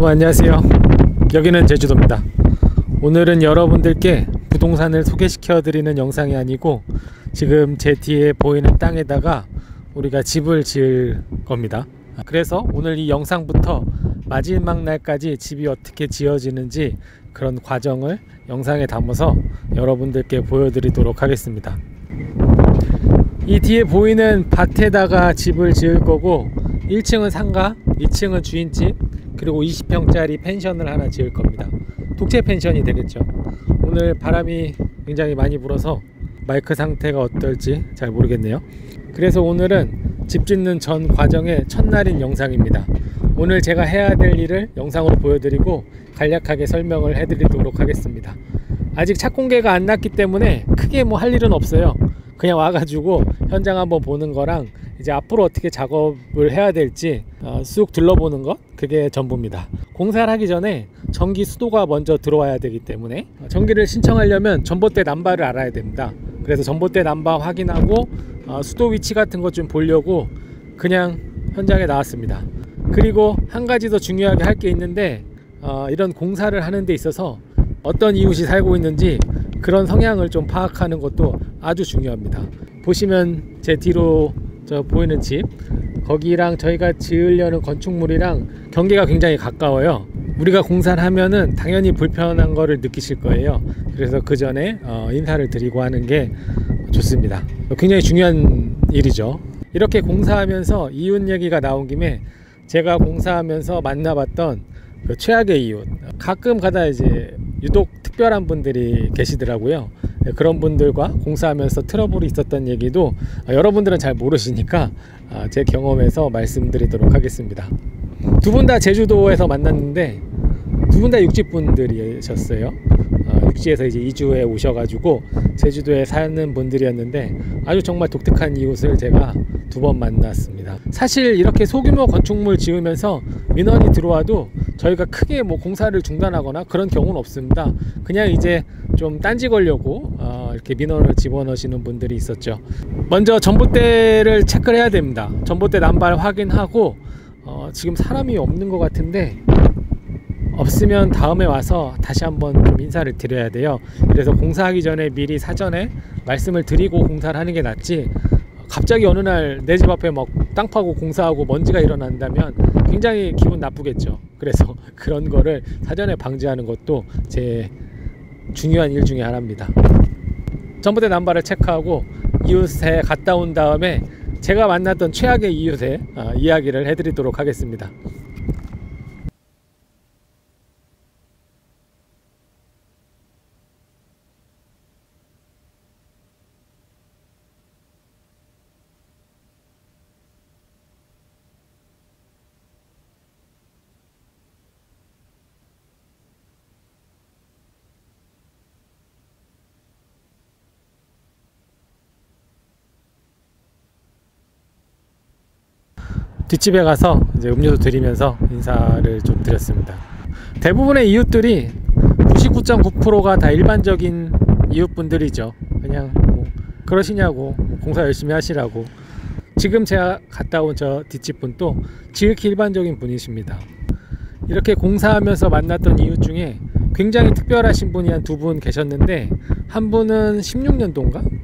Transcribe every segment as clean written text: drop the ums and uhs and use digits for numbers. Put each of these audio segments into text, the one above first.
여러분 안녕하세요. 여기는 제주도입니다. 오늘은 여러분들께 부동산을 소개시켜 드리는 영상이 아니고 지금 제 뒤에 보이는 땅에다가 우리가 집을 지을 겁니다. 그래서 오늘 이 영상부터 마지막 날까지 집이 어떻게 지어지는지 그런 과정을 영상에 담아서 여러분들께 보여드리도록 하겠습니다. 이 뒤에 보이는 밭에다가 집을 지을 거고 1층은 상가, 2층은 주인집, 그리고 20평짜리 펜션을 하나 지을 겁니다. 독채 펜션이 되겠죠. 오늘 바람이 굉장히 많이 불어서 마이크 상태가 어떨지 잘 모르겠네요. 그래서 오늘은 집 짓는 전 과정의 첫날인 영상입니다. 오늘 제가 해야 될 일을 영상으로 보여드리고 간략하게 설명을 해드리도록 하겠습니다. 아직 착공계가 안 났기 때문에 크게 뭐 할 일은 없어요. 그냥 와가지고 현장 한번 보는 거랑 이제 앞으로 어떻게 작업을 해야 될지 쑥 둘러보는 것, 그게 전부입니다. 공사를 하기 전에 전기 수도가 먼저 들어와야 되기 때문에 전기를 신청하려면 전봇대 남바를 알아야 됩니다. 그래서 전봇대 남바 확인하고 수도 위치 같은 것 좀 보려고 그냥 현장에 나왔습니다. 그리고 한 가지 더 중요하게 할 게 있는데 이런 공사를 하는 데 있어서 어떤 이웃이 살고 있는지 그런 성향을 좀 파악하는 것도 아주 중요합니다. 보시면 제 뒤로 저 보이는 집, 거기랑 저희가 지으려는 건축물이랑 경계가 굉장히 가까워요. 우리가 공사를 하면은 당연히 불편한 거를 느끼실 거예요. 그래서 그 전에 인사를 드리고 하는 게 좋습니다. 굉장히 중요한 일이죠. 이렇게 공사하면서 이웃 얘기가 나온 김에 제가 공사하면서 만나봤던 그 최악의 이웃, 가끔 가다 이제 유독 특별한 분들이 계시더라고요. 그런 분들과 공사하면서 트러블이 있었던 얘기도 여러분들은 잘 모르시니까 제 경험에서 말씀드리도록 하겠습니다. 두 분 다 제주도에서 만났는데 두 분 다 육지분들이셨어요. 육지에서 이제 이주해 오셔가지고 제주도에 사는 분들이었는데 아주 정말 독특한 이웃을 제가 두 번 만났습니다. 사실 이렇게 소규모 건축물 지으면서 민원이 들어와도 저희가 크게 뭐 공사를 중단하거나 그런 경우는 없습니다. 그냥 이제 좀 딴지 걸려고 이렇게 민원을 집어넣으시는 분들이 있었죠. 먼저 전봇대를 체크를 해야 됩니다. 전봇대 남발 확인하고 지금 사람이 없는 것 같은데 없으면 다음에 와서 다시 한번 좀 인사를 드려야 돼요. 그래서 공사하기 전에 미리 사전에 말씀을 드리고 공사를 하는 게 낫지, 갑자기 어느 날 내 집 앞에 막 땅 파고 공사하고 먼지가 일어난다면 굉장히 기분 나쁘겠죠. 그래서 그런 거를 사전에 방지하는 것도 제 중요한 일 중에 하나입니다. 전봇대 남발을 체크하고 이웃에 갔다 온 다음에 제가 만났던 최악의 이웃의 이야기를 해드리도록 하겠습니다. 뒷집에 가서 이제 음료수 드리면서 인사를 좀 드렸습니다. 대부분의 이웃들이 99.9%가 다 일반적인 이웃분들이죠. 그냥 뭐 그러시냐고, 뭐 공사 열심히 하시라고. 지금 제가 갔다 온 저 뒷집 분도 지극히 일반적인 분이십니다. 이렇게 공사하면서 만났던 이웃 중에 굉장히 특별하신 분이 한 두 분 계셨는데, 한 분은 16년도인가?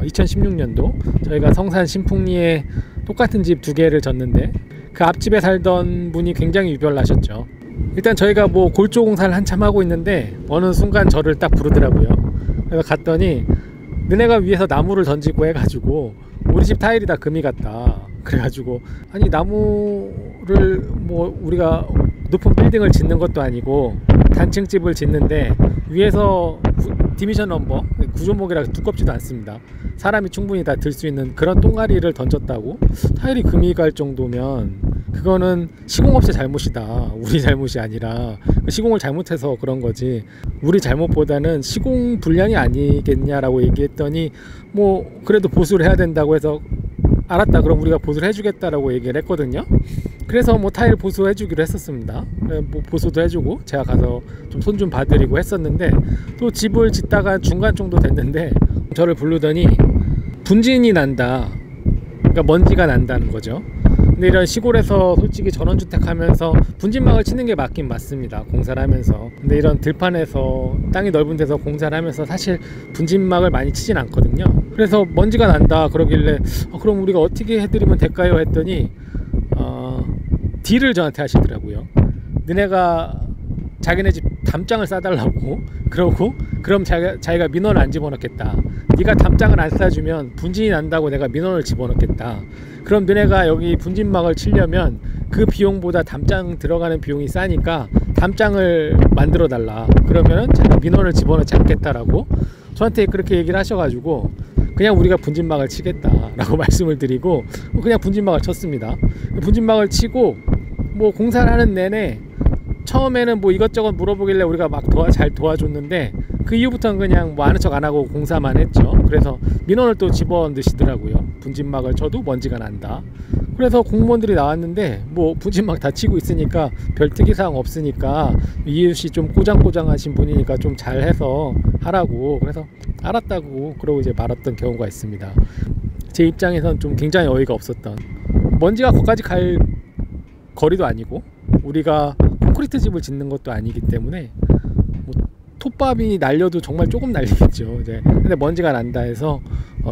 2016년도 저희가 성산 신풍리에 똑같은 집 두 개를 졌는데 그 앞집에 살던 분이 굉장히 유별나셨죠. 일단 저희가 뭐 골조 공사를 한참 하고 있는데 어느 순간 저를 딱 부르더라고요. 그래서 갔더니 너네가 위에서 나무를 던지고 해가지고 우리 집 타일이 다 금이 갔다. 그래가지고 아니, 나무를 뭐 우리가 높은 빌딩을 짓는 것도 아니고 단층집을 짓는데 위에서 디미션 넘버 구조목이라 두껍지도 않습니다. 사람이 충분히 다 들 수 있는 그런 똥가리를 던졌다고 타일이 금이 갈 정도면 그거는 시공업체 잘못이다, 우리 잘못이 아니라 시공을 잘못해서 그런 거지 우리 잘못보다는 시공 불량이 아니겠냐라고 얘기했더니 뭐 그래도 보수를 해야 된다고 해서 알았다, 그럼 우리가 보수를 해주겠다라고 얘기를 했거든요. 그래서 뭐 타일 보수해 주기로 했었습니다. 뭐 보수도 해주고 제가 가서 좀 손 좀 봐드리고 했었는데, 또 집을 짓다가 중간 정도 됐는데 저를 부르더니 분진이 난다, 그러니까 먼지가 난다는 거죠. 근데 이런 시골에서 솔직히 전원주택 하면서 분진막을 치는 게 맞긴 맞습니다, 공사를 하면서. 근데 이런 들판에서 땅이 넓은 데서 공사를 하면서 사실 분진막을 많이 치진 않거든요. 그래서 먼지가 난다 그러길래 그럼 우리가 어떻게 해드리면 될까요 했더니 딜을 저한테 하시더라고요. 너네가 자기네 집 담장을 싸달라고 그러고, 그럼 자기가 민원을 안 집어넣겠다. 네가 담장을 안 싸주면 분진이 난다고 내가 민원을 집어넣겠다. 그럼 너네가 여기 분진막을 치려면 그 비용보다 담장 들어가는 비용이 싸니까 담장을 만들어 달라. 그러면은 자기가 민원을 집어넣지 않겠다라고 저한테 그렇게 얘기를 하셔가지고 그냥 우리가 분진막을 치겠다라고 말씀을 드리고 그냥 분진막을 쳤습니다. 분진막을 치고 뭐 공사를 하는 내내 처음에는 뭐 이것저것 물어보길래 우리가 막 잘 도와줬는데 그 이후부터는 그냥 뭐 아는 척 안 하고 공사만 했죠. 그래서 민원을 또 집어넣으시더라고요. 분진막을 쳐도 먼지가 난다. 그래서 공무원들이 나왔는데 뭐 분진막 다 치고 있으니까 별 특이사항 없으니까 이웃이 좀 꼬장꼬장하신 분이니까 좀 잘해서 하라고, 그래서 알았다고 그러고 이제 말았던 경우가 있습니다. 제 입장에선 좀 굉장히 어이가 없었던, 먼지가 거기까지 갈 거리도 아니고 우리가 콘크리트 집을 짓는 것도 아니기 때문에 뭐 톱밥이 날려도 정말 조금 날리겠죠. 이제 근데 먼지가 난다 해서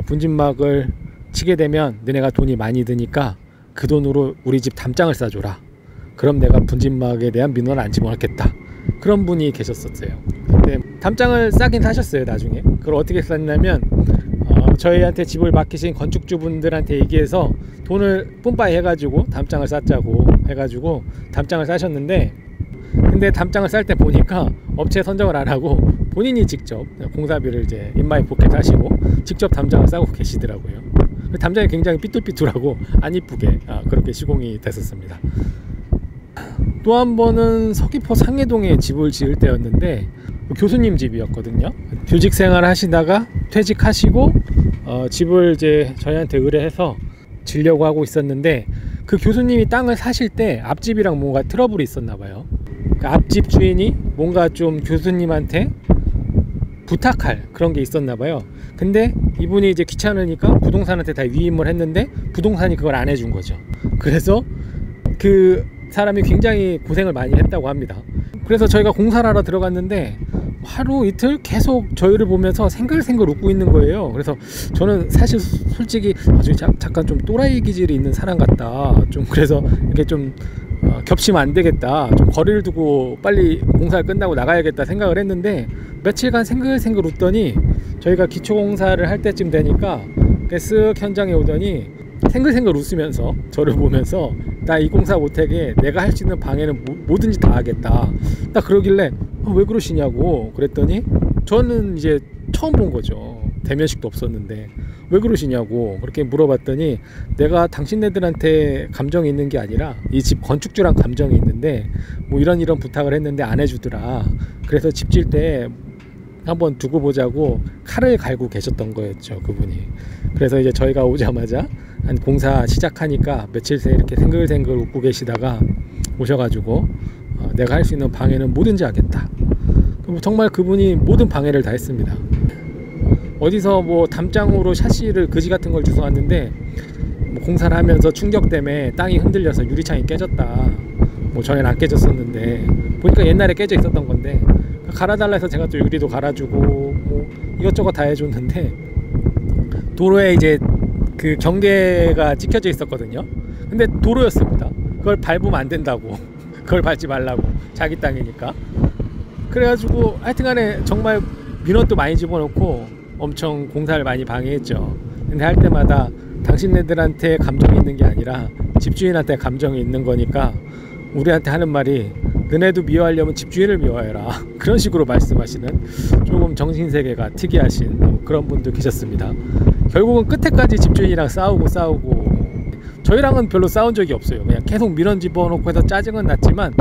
분진막을 치게 되면 너네가 돈이 많이 드니까 그 돈으로 우리 집 담장을 싸줘라. 그럼 내가 분진막에 대한 민원을 안 집어넣겠다. 그런 분이 계셨었어요. 근데 담장을 싸긴 사셨어요. 나중에 그걸 어떻게 쌌냐면 저희한테 집을 맡기신 건축주분들한테 얘기해서 돈을 뿜빠이 해가지고 담장을 쌌자고 해가지고 담장을 싸셨는데, 근데 담장을 쌀 때 보니까 업체 선정을 안 하고 본인이 직접 공사비를 이제 인마이 포켓 하시고 직접 담장을 싸고 계시더라고요. 담장이 굉장히 삐뚤삐뚤하고 안 이쁘게 그렇게 시공이 됐었습니다. 또 한 번은 서귀포 상해동에 집을 지을 때였는데 교수님 집이었거든요. 교직 생활 하시다가 퇴직하시고 집을 이제 저희한테 의뢰해서 지려고 하고 있었는데 그 교수님이 땅을 사실 때 앞집이랑 뭔가 트러블이 있었나 봐요. 그 앞집 주인이 뭔가 좀 교수님한테 부탁할 그런 게 있었나 봐요. 근데 이분이 이제 귀찮으니까 부동산한테 다 위임을 했는데 부동산이 그걸 안 해준 거죠. 그래서 그 사람이 굉장히 고생을 많이 했다고 합니다. 그래서 저희가 공사를 하러 들어갔는데 하루 이틀 계속 저희를 보면서 생글생글 웃고 있는 거예요. 그래서 저는 사실 솔직히 잠깐 좀 또라이 기질이 있는 사람 같다, 좀 그래서 이렇게 좀 겹치면 안 되겠다, 좀 거리를 두고 빨리 공사를 끝나고 나가야겠다 생각을 했는데 며칠간 생글생글 웃더니 저희가 기초공사를 할 때쯤 되니까 쓱 현장에 오더니 생글생글 웃으면서 저를 보면서 나 이 공사 못하게 내가 할 수 있는 방해는 뭐든지 다 하겠다, 딱 그러길래 왜 그러시냐고 그랬더니 저는 이제 처음 본 거죠. 대면식도 없었는데 왜 그러시냐고 그렇게 물어봤더니 내가 당신네들한테 감정이 있는 게 아니라 이 집 건축주랑 감정이 있는데 뭐 이런 부탁을 했는데 안 해주더라. 그래서 집 질 때 한번 두고 보자고 칼을 갈고 계셨던 거였죠, 그분이. 그래서 이제 저희가 오자마자 한 공사 시작하니까 며칠 새 이렇게 생글생글 웃고 계시다가 오셔가지고 내가 할 수 있는 방해는 뭐든지 하겠다. 정말 그분이 모든 방해를 다 했습니다. 어디서 뭐 담장으로 샤시를 그지 같은 걸 주워 왔는데 뭐 공사를 하면서 충격 때문에 땅이 흔들려서 유리창이 깨졌다. 뭐 전에는 안 깨졌었는데 보니까 옛날에 깨져 있었던 건데 갈아달라 해서 제가 또 유리도 갈아주고 뭐 이것저것 다 해줬는데 도로에 이제 그 경계가 찍혀져 있었거든요. 근데 도로였습니다. 그걸 밟으면 안 된다고 그걸 밟지 말라고, 자기 땅이니까. 그래가지고 하여튼간에 정말 민원도 많이 집어넣고 엄청 공사를 많이 방해했죠. 근데 할 때마다 당신네들한테 감정이 있는 게 아니라 집주인한테 감정이 있는 거니까 우리한테 하는 말이 너네도 미워하려면 집주인을 미워해라, 그런 식으로 말씀하시는 조금 정신세계가 특이하신 그런 분도 계셨습니다. 결국은 끝에까지 집주인이랑 싸우고 저희랑은 별로 싸운 적이 없어요. 그냥 계속 민원 집어넣고 해서 짜증은 났지만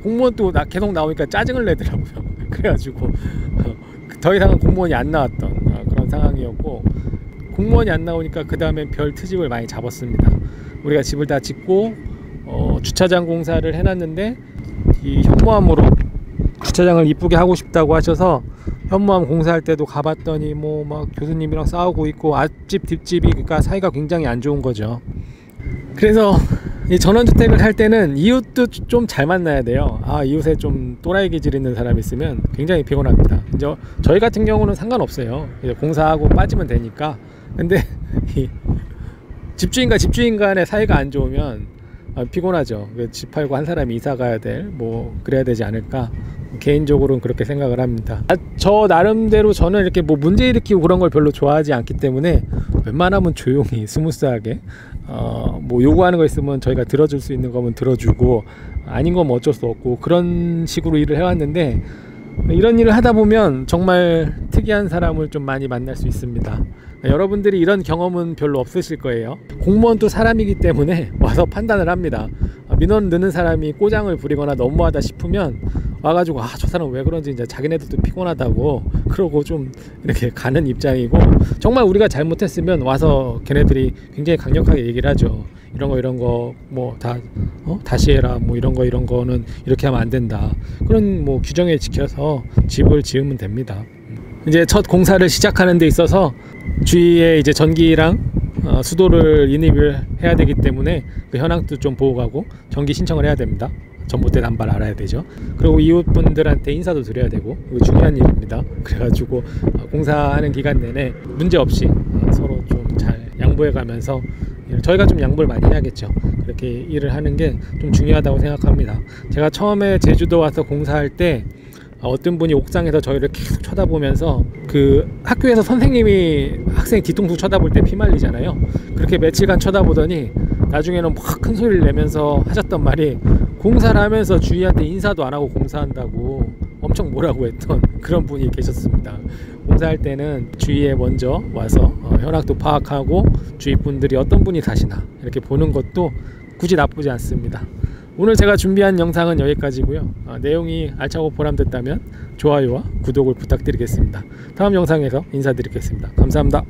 공무원 또 계속 나오니까 짜증을 내더라고요. 그래가지고 더 이상은 공무원이 안 나왔던 그런 상황이었고, 공무원이 안 나오니까 그 다음엔 별 트집을 많이 잡았습니다. 우리가 집을 다 짓고 주차장 공사를 해놨는데 이 현무암으로 주차장을 이쁘게 하고 싶다고 하셔서 현무암 공사할 때도 가봤더니 뭐 막 교수님이랑 싸우고 있고 앞집 뒷집이 그러니까 사이가 굉장히 안 좋은 거죠. 그래서 이 전원주택을 살 때는 이웃도 좀 잘 만나야 돼요. 이웃에 좀 또라이 기질 있는 사람이 있으면 굉장히 피곤합니다. 이제 저희 같은 경우는 상관없어요. 이제 공사하고 빠지면 되니까. 근데 이 집주인과 집주인 간의 사이가 안 좋으면 피곤하죠. 집 팔고 한 사람이 이사 가야 될 그래야 되지 않을까, 개인적으로는 그렇게 생각을 합니다. 저 나름대로 저는 이렇게 문제 일으키고 그런 걸 별로 좋아하지 않기 때문에 웬만하면 조용히 스무스하게 요구하는 거 있으면 저희가 들어줄 수 있는 거면 들어주고, 아닌 건 어쩔 수 없고, 그런 식으로 일을 해왔는데, 이런 일을 하다 보면 정말 특이한 사람을 좀 많이 만날 수 있습니다. 여러분들이 이런 경험은 별로 없으실 거예요. 공무원도 사람이기 때문에 와서 판단을 합니다. 민원 넣는 사람이 꼬장을 부리거나 너무하다 싶으면 와가지고 저 사람 왜 그런지 이제 자기네들도 피곤하다고 그러고 좀 이렇게 가는 입장이고, 정말 우리가 잘못했으면 와서 걔네들이 굉장히 강력하게 얘기를 하죠. 이런 거 다시 해라, 이런 거는 이렇게 하면 안 된다, 그런 규정에 지켜서 집을 지으면 됩니다. 이제 첫 공사를 시작하는 데 있어서 주위에 이제 전기랑 수도를 인입을 해야 되기 때문에 그 현황도 좀 보고 가고, 전기 신청을 해야 됩니다. 전봇대 단발 알아야 되죠. 그리고 이웃분들한테 인사도 드려야 되고, 이거 중요한 일입니다. 그래가지고 공사하는 기간 내내 문제 없이 서로 좀 잘 양보해 가면서, 저희가 좀 양보를 많이 해야겠죠. 그렇게 일을 하는 게 좀 중요하다고 생각합니다. 제가 처음에 제주도 와서 공사할 때 어떤 분이 옥상에서 저희를 계속 쳐다보면서, 그 학교에서 선생님이 학생 뒤통수 쳐다볼 때 피말리잖아요. 그렇게 며칠간 쳐다보더니 나중에는 막 큰 소리를 내면서 하셨던 말이, 공사를 하면서 주위한테 인사도 안 하고 공사한다고 엄청 뭐라고 했던 그런 분이 계셨습니다. 공사할 때는 주위에 먼저 와서 현황도 파악하고, 주위 분들이 어떤 분이 사시나 이렇게 보는 것도 굳이 나쁘지 않습니다. 오늘 제가 준비한 영상은 여기까지고요. 내용이 알차고 보람됐다면 좋아요와 구독을 부탁드리겠습니다. 다음 영상에서 인사드리겠습니다. 감사합니다.